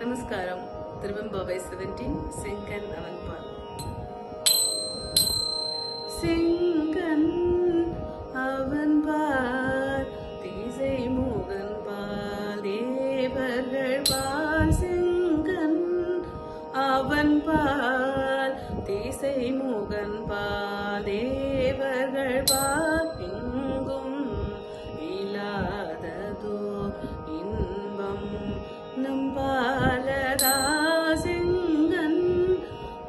Namaskaram. Tiruvembabai 17, Senkan Avanpal. Senkan Avanpal, Tisai Muganpal, Devargal Pal. Senkan Avanpal, Tisai Muganpal, Devargal Pal. Ingum Iladado Inbam Nampalada Sengan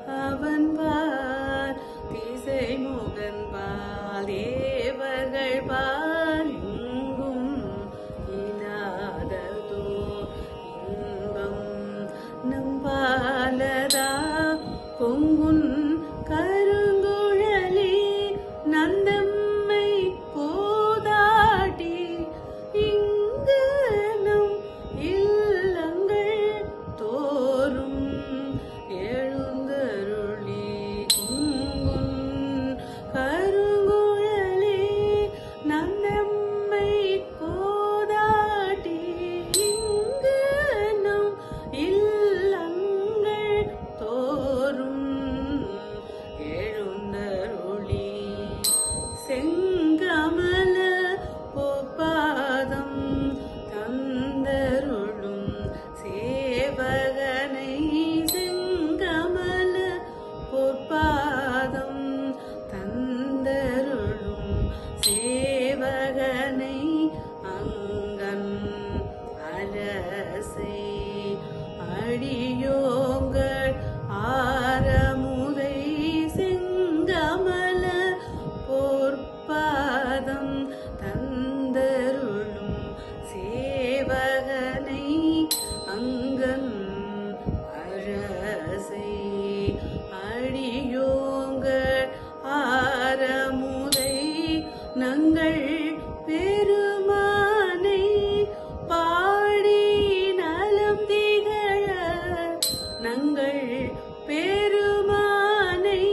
Avanpal, Tisai Muganpal, Devargal Pal. Ingum Iladado Inbam Nampalada Kongun Karunguzhali Nandamai Podati Ingu Num Illangal Thorum Ezhundaruli Kongun Karunguzhali Nandamai Podati Ingu Num Illangal Thorum Ezhundaruli Sengamala பொப்பாதம் தந்தருளும் சேவகனை செங்கமல பொற்பாதம் தந்தருளும் சேவகனை அங்கன் அரசை அடியோங்கள் ஆரமுதை செங்கமல பொற்பாதம் தந்தருளும் சேவகனை அங்கன் அரசை அடியோங்கள் ஆரமுதை நங்கள் பெருமானை பாடி நலம் திகழ நங்கள் பெருமானை